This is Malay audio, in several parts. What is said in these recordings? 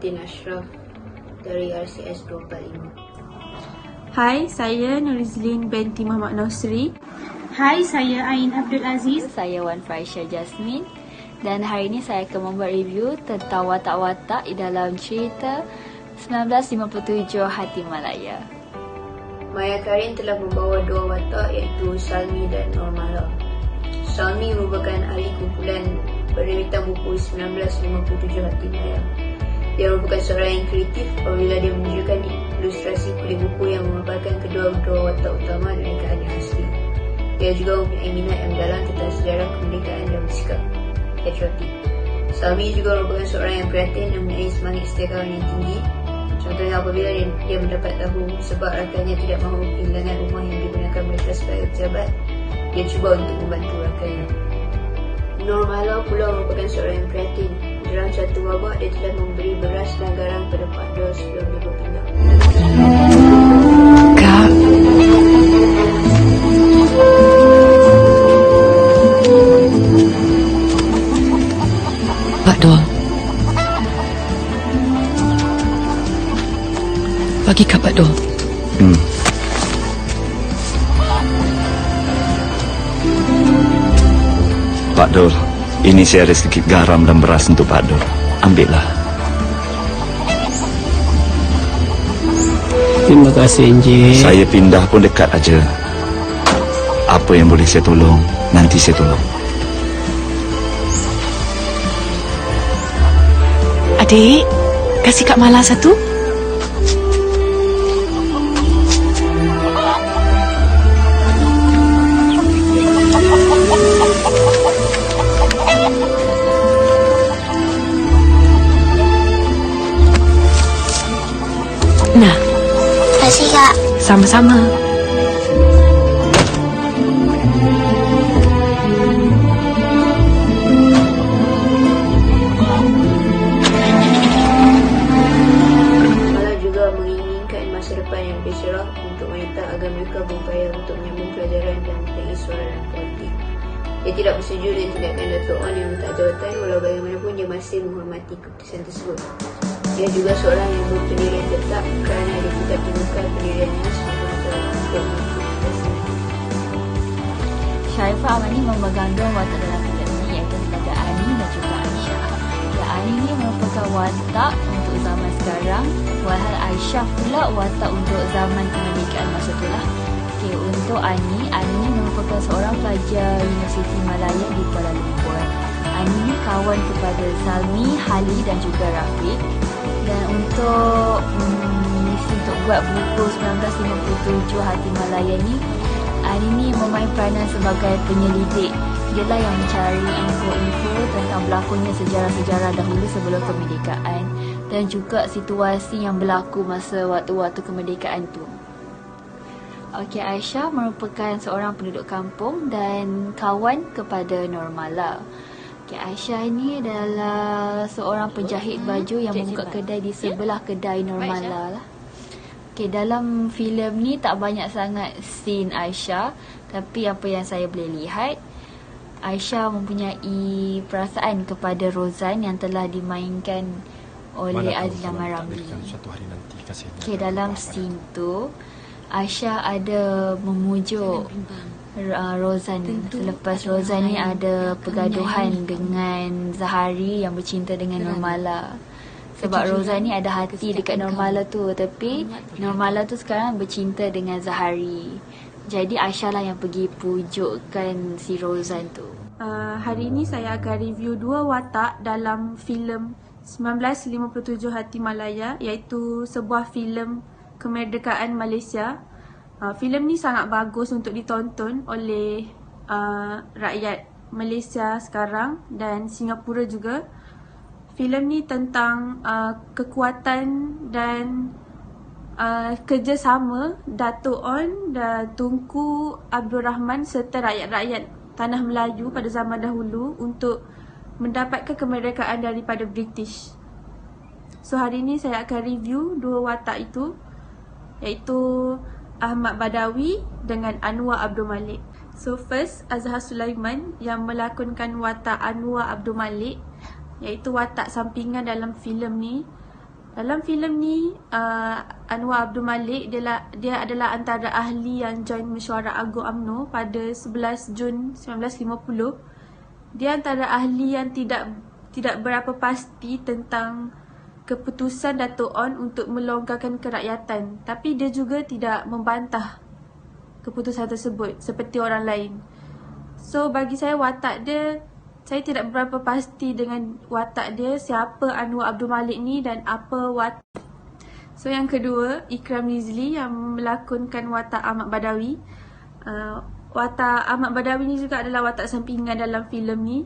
Fatin Ashraf dari RCS 245. Hai, saya Nurizlin binti Muhammad Nosri. Hai, saya Ain Abdul Aziz. Saya Wan Faisha Jasmine. Dan hari ini saya akan membuat review tentang watak-watak di dalam cerita 1957 Hati Malaya. Maya Karin telah membawa dua watak iaitu Salmi dan Normala. Salmi merupakan ahli kumpulan penerbitan buku 1957 Hati Malaya. Dia merupakan seorang yang kreatif apabila dia menunjukkan ilustrasi kulit buku yang memaparkan kedua-dua watak utama dan rekaan yang asli. Dia juga mempunyai minat yang mendalam tentang sejarah kemerdekaan dan bersikap patriotik. Salmi juga merupakan seorang yang prihatin dan mempunyai semangat setiakawan yang tinggi. Contohnya apabila dia mendapat tahu sebab rakannya tidak mahu kehilangan rumah yang digunakan mereka sebagai pejabat, dia cuba untuk membantu rakannya. Normala pula merupakan seorang yang prihatin. Dalam satu wabak, dia telah memberi beras dan garam kepada Pak Dor sebelum dia berpindah. Kak, Pak Dor, bagi Kak Pak Dor. Pak Dor, ini saya ada sedikit garam dan beras untuk Pak Dor. Ambillah. Terima kasih, Encik. Saya pindah pun dekat aja. Apa yang boleh saya tolong, nanti saya tolong. Adik, kasih Kak Mala satu. Nah, kasih Kak. sama-sama. Normala juga menginginkan masa depan yang lebih cerah untuk wanita agar mereka berupaya untuk menyambung pelajaran dan mempunyai suara dan politik. Dia tidak bersetuju dengan tindakan Dato' On yang letak jawatan, walau bagaimanapun dia masih menghormati keputusan tersebut. Dia juga seorang yang berpendirian tetap kerana dia tidak temukan pendiriannya semata-mata untuk mengikuti. Sharifah Amani memegang dua watak dalam filem ini, iaitu sebagai Ani dan juga Aisyah. Dan Ani ini merupakan watak untuk zaman sekarang, walhal Aisyah pula watak untuk zaman kemerdekaan masa itulah. Okey, untuk Ani merupakan seorang pelajar Universiti Malaya di Kuala Lumpur. Ani ni kawan kepada Salmi, Hali dan juga Rafiq. Dan untuk misi untuk buat buku 1957 Hati Malaya ni, Ani ni memain peranan sebagai penyelidik. Dialah yang mencari info-info tentang berlakunya sejarah-sejarah dahulu sebelum kemerdekaan dan juga situasi yang berlaku masa waktu-waktu kemerdekaan tu. Okey, Aisyah merupakan seorang penduduk kampung dan kawan kepada Normala. Okay, Aisyah ini adalah seorang penjahit baju yang membuka kedai di sebelah kedai Normala lah. Okay, dalam filem ni tak banyak sangat scene Aisyah, tapi apa yang saya boleh lihat, Aisyah mempunyai perasaan kepada Rozan yang telah dimainkan oleh Azila Maramli. Okay, dalam scene tu Aisyah ada memujuk Rozan selepas Rozan ni ada pergaduhan dengan Zahari yang bercinta dengan Normala. Sebab Rozan ni ada hati dekat Normala tu, tapi Normala tu sekarang bercinta dengan Zahari. Jadi Aisyah lah yang pergi pujukkan si Rozan tu. Hari ini saya akan review dua watak dalam filem 1957 Hati Malaya, iaitu sebuah filem kemerdekaan Malaysia. Filem ni sangat bagus untuk ditonton oleh rakyat Malaysia sekarang dan Singapura juga. Filem ni tentang kekuatan dan kerjasama Dato' On dan Tunku Abdul Rahman serta rakyat-rakyat Tanah Melayu pada zaman dahulu untuk mendapatkan kemerdekaan daripada British. So hari ini saya akan review dua watak itu, iaitu Ahmad Badawi dengan Anwar Abdul Malik. So first, Azhar Sulaiman yang melakonkan watak Anwar Abdul Malik, iaitu watak sampingan dalam filem ni. Dalam filem ni, Anwar Abdul Malik dia adalah antara ahli yang join Mesyuarat Agung UMNO pada 11 Jun 1950. Dia antara ahli yang tidak berapa pasti tentang keputusan Dato' On untuk melonggarkan kerakyatan, tapi dia juga tidak membantah keputusan tersebut seperti orang lain. So bagi saya watak dia, saya tidak berapa pasti dengan watak dia, siapa Anwar Abdul Malik ni dan apa watak. So yang kedua, Ikram Rizli yang melakonkan watak Ahmad Badawi. Watak Ahmad Badawi ni juga adalah watak sampingan dalam filem ni.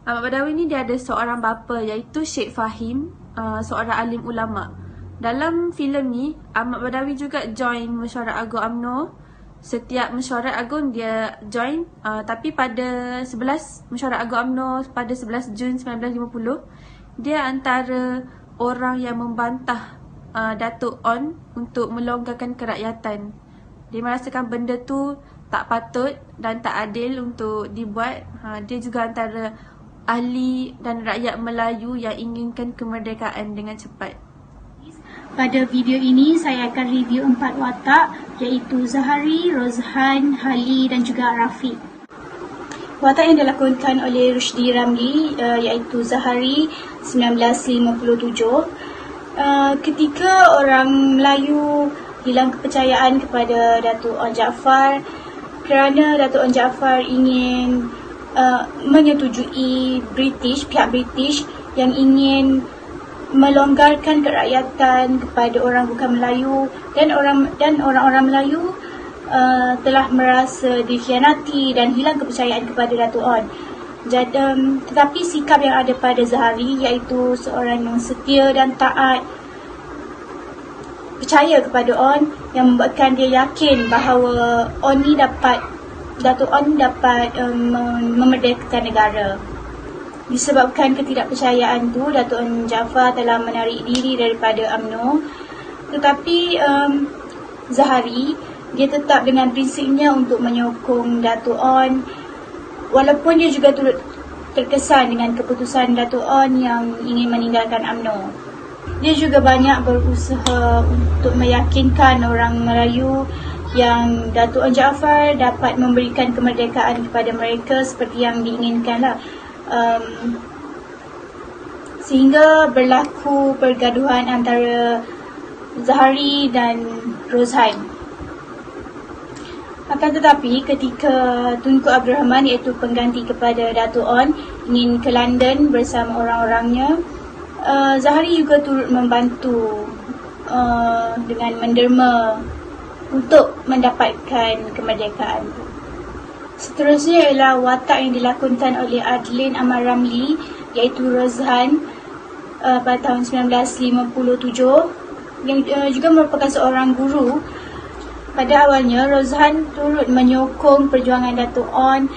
Ahmad Badawi ni dia ada seorang bapa iaitu Sheikh Fahim, seorang alim ulama. Dalam filem ni, Ahmad Badawi juga join Mesyuarat Agung UMNO. Setiap mesyuarat agung dia join, tapi pada 11 Mesyuarat Agung UMNO pada 11 Jun 1950, dia antara orang yang membantah Dato' On untuk melonggarkan kerakyatan. Dia merasakan benda tu tak patut dan tak adil untuk dibuat. Dia juga antara ahli dan rakyat Melayu yang inginkan kemerdekaan dengan cepat. Pada video ini saya akan review 4 watak, iaitu Zahari, Rozhan, Hali dan juga Rafiq. Watak yang dilakonkan oleh Rushdie Ramli iaitu Zahari 1957. Ketika orang Melayu hilang kepercayaan kepada Dato' On Jaafar kerana Dato' On Jaafar ingin menyetujui pihak British yang ingin melonggarkan kerakyatan kepada orang bukan Melayu, dan orang-orang Melayu telah merasa dikhianati dan hilang kepercayaan kepada Dato' On. Tetapi sikap yang ada pada Zahari iaitu seorang yang setia dan taat, percaya kepada On, yang membuatkan dia yakin bahawa Dato' On dapat memerdekakan negara. Disebabkan ketidakpercayaan tu, Dato' On Jaafar telah menarik diri daripada UMNO. Tetapi Zahari, dia tetap dengan prinsipnya untuk menyokong Dato' On, walaupun dia juga turut terkesan dengan keputusan Dato' On yang ingin meninggalkan UMNO. Dia juga banyak berusaha untuk meyakinkan orang Melayu yang Dato' On Jaafar dapat memberikan kemerdekaan kepada mereka seperti yang diinginkanlah. Sehingga berlaku pergaduhan antara Zahari dan Rozhan. Akan tetapi ketika Tunku Abdul Rahman iaitu pengganti kepada Dato' On ingin ke London bersama orang-orangnya, Zahari juga turut membantu dengan menderma untuk mendapatkan kemerdekaan. Seterusnya ialah watak yang dilakonkan oleh Adlin Ahmad Ramli iaitu Rozhan pada tahun 1957, yang juga merupakan seorang guru. Pada awalnya Rozhan turut menyokong perjuangan Dato' On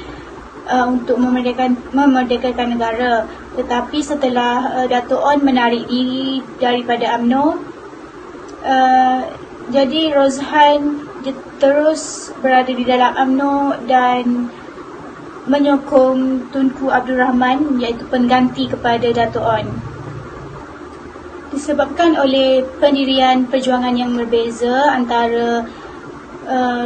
untuk memerdekakan negara, tetapi setelah Dato' On menarik diri daripada UMNO, jadi Rozhan dia terus berada di dalam UMNO dan menyokong Tunku Abdul Rahman iaitu pengganti kepada Dato' On. Disebabkan oleh pendirian perjuangan yang berbeza antara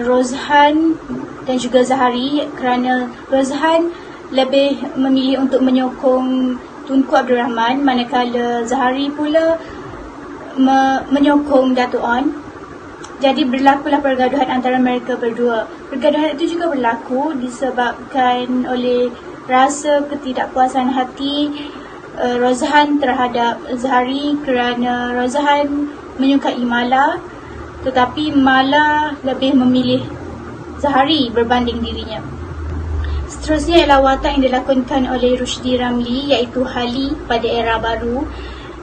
Rozhan dan juga Zahari, kerana Rozhan lebih memilih untuk menyokong Tunku Abdul Rahman, manakala Zahari pula menyokong Dato' On. Jadi berlakulah pergaduhan antara mereka berdua. Pergaduhan itu juga berlaku disebabkan oleh rasa ketidakpuasan hati Rozhan terhadap Zahari, kerana Rozhan menyukai Mala, tetapi Mala lebih memilih Zahari berbanding dirinya. Seterusnya ialah watak yang dilakonkan oleh Rushdie Ramli iaitu Hali pada era baru.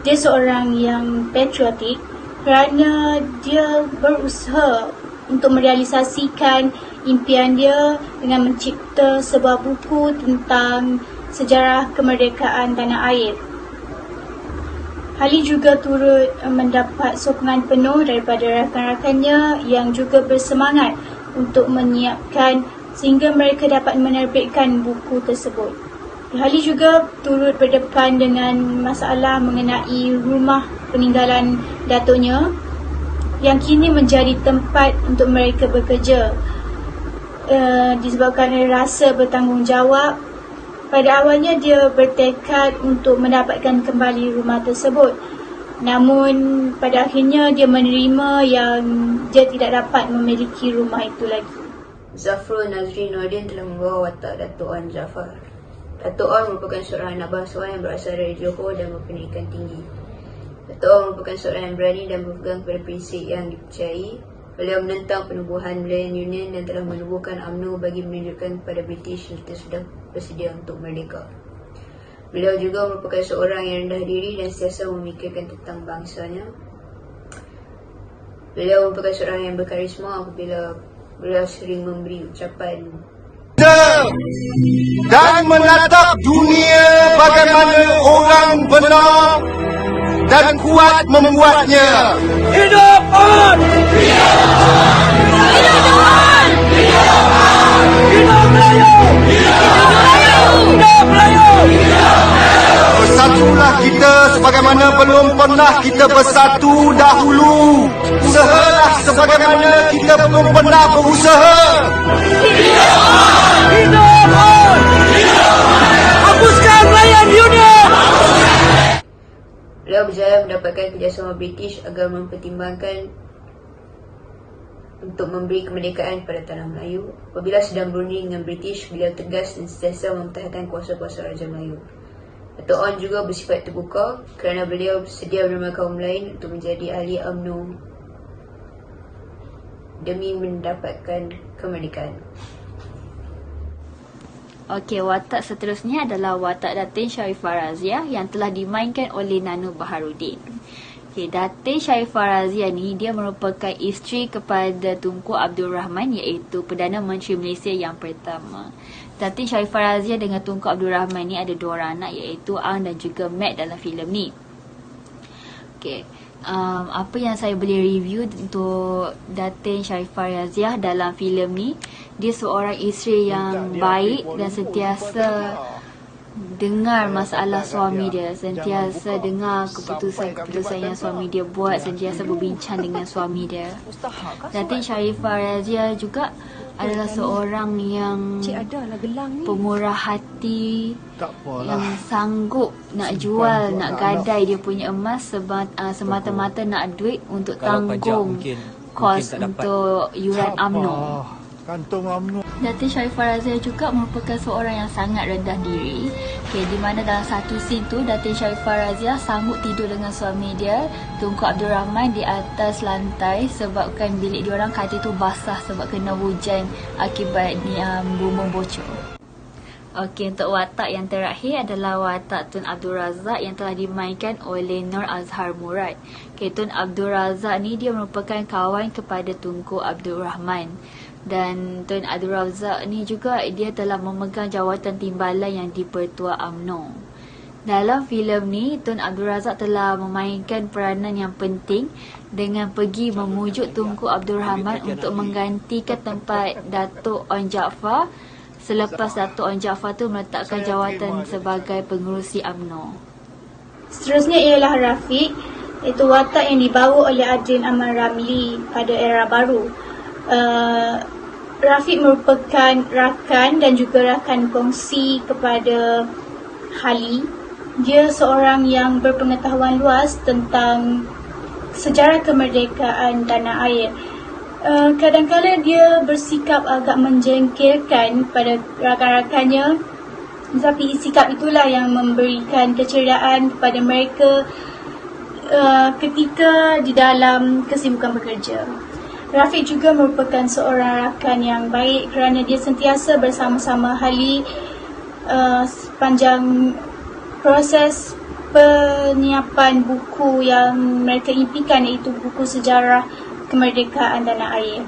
Dia seorang yang patriotik kerana dia berusaha untuk merealisasikan impian dia dengan mencipta sebuah buku tentang sejarah kemerdekaan tanah air. Hali juga turut mendapat sokongan penuh daripada rakan-rakannya yang juga bersemangat untuk menyiapkan sehingga mereka dapat menerbitkan buku tersebut. Hali juga turut berdepan dengan masalah mengenai rumah peninggalan datuknya yang kini menjadi tempat untuk mereka bekerja. Disebabkan rasa bertanggungjawab, pada awalnya dia bertekad untuk mendapatkan kembali rumah tersebut. Namun pada akhirnya dia menerima yang dia tidak dapat memiliki rumah itu lagi. Zafrul Nazri Nordin telah membawa watak Datuk Wan Jaafar. Datuk Wan merupakan seorang anak bangsawan yang berasal dari Johor dan berpendidikan tinggi. Datuk Wan merupakan seorang yang berani dan berpegang pada prinsip yang dipercayai. Beliau menentang penubuhan Land Union dan telah menubuhkan UMNO bagi menunjukkan kepada British kita sudah bersedia untuk merdeka. Beliau juga merupakan seorang yang rendah diri dan sentiasa memikirkan tentang bangsanya. Beliau merupakan seorang yang berkarisma apabila beliau sering memberi ucapan dan menatap dunia bagaimana orang benar dan kuat membuatnya. Hidup On! Hidup On! Hidup On! Hidup On! Hidup Melayu! Hidup Melayu! Hidup Melayu! Bersatulah kita sebagaimana belum pernah kita bersatu dahulu. Usahalah sebagaimana kita belum pernah berusaha. Hidup On! Hidup On! Hidup On! Hapuskan Land Union! Beliau berjaya mendapatkan kerjasama British agar mempertimbangkan untuk memberi kemerdekaan kepada tanah Melayu. Apabila sedang berunding dengan British, beliau tegas dan sentiasa mempertahankan kuasa-kuasa Raja Melayu. Datuk Wan juga bersifat terbuka kerana beliau sedia menerima kaum lain untuk menjadi ahli UMNO demi mendapatkan kemerdekaan. Okey, watak seterusnya adalah watak Datin Sharifah Razia yang telah dimainkan oleh Nano Baharudin. Okey, Datin Sharifah Razia ni dia merupakan isteri kepada Tunku Abdul Rahman, iaitu Perdana Menteri Malaysia yang pertama. Datin Sharifah Razia dengan Tunku Abdul Rahman ni ada dua orang anak, iaitu Ang dan juga Matt dalam filem ni. Okey, apa yang saya boleh review untuk Datin Sharifah Razia dalam filem ni, dia seorang isteri yang baik dan sentiasa dengar masalah suami dia, sentiasa dengar keputusan-keputusan yang suami dia buat, sentiasa berbincang dengan suami dia. Datin Sharifah Razia juga adalah seorang yang pemurah hati, yang sanggup nak jual, nak gadai dia punya emas semata-mata nak duit untuk tanggung kos untuk yuran UMNO. Datin Sharifah Razia juga merupakan seorang yang sangat rendah diri. Okay, di mana dalam satu scene tu Datin Sharifah Razia sanggup tidur dengan suami dia, Tunku Abdul Rahman, di atas lantai sebabkan bilik diorang katil tu basah sebab kena hujan akibat bumbung bocor. Okey, untuk watak yang terakhir adalah watak Tun Abdul Razak yang telah dimainkan oleh Nur Azhar Murad. Okay, Tun Abdul Razak ni dia merupakan kawan kepada Tunku Abdul Rahman. Dan Tun Abdul Razak ni juga dia telah memegang jawatan timbalan yang di-Pertua UMNO. Dalam filem ni, Tun Abdul Razak telah memainkan peranan yang penting dengan pergi memujuk Tunku Abdul Rahman untuk menggantikan tempat Datuk Wan Jaafar selepas Datuk Wan Jaafar tu meletakkan jawatan sebagai pengerusi UMNO. Seterusnya ialah Rafiq, iaitu watak yang dibawa oleh Adrian Aman Ramli pada era baru. Rafiq merupakan rakan dan juga rakan kongsi kepada Hali. Dia seorang yang berpengetahuan luas tentang sejarah kemerdekaan tanah air. Kadang-kadang dia bersikap agak menjengkelkan pada rakan-rakannya, tapi sikap itulah yang memberikan keceriaan kepada mereka ketika di dalam kesibukan bekerja. Rafiq juga merupakan seorang rakan yang baik kerana dia sentiasa bersama-sama Hali sepanjang proses penyiapan buku yang mereka impikan, iaitu buku sejarah kemerdekaan tanah air.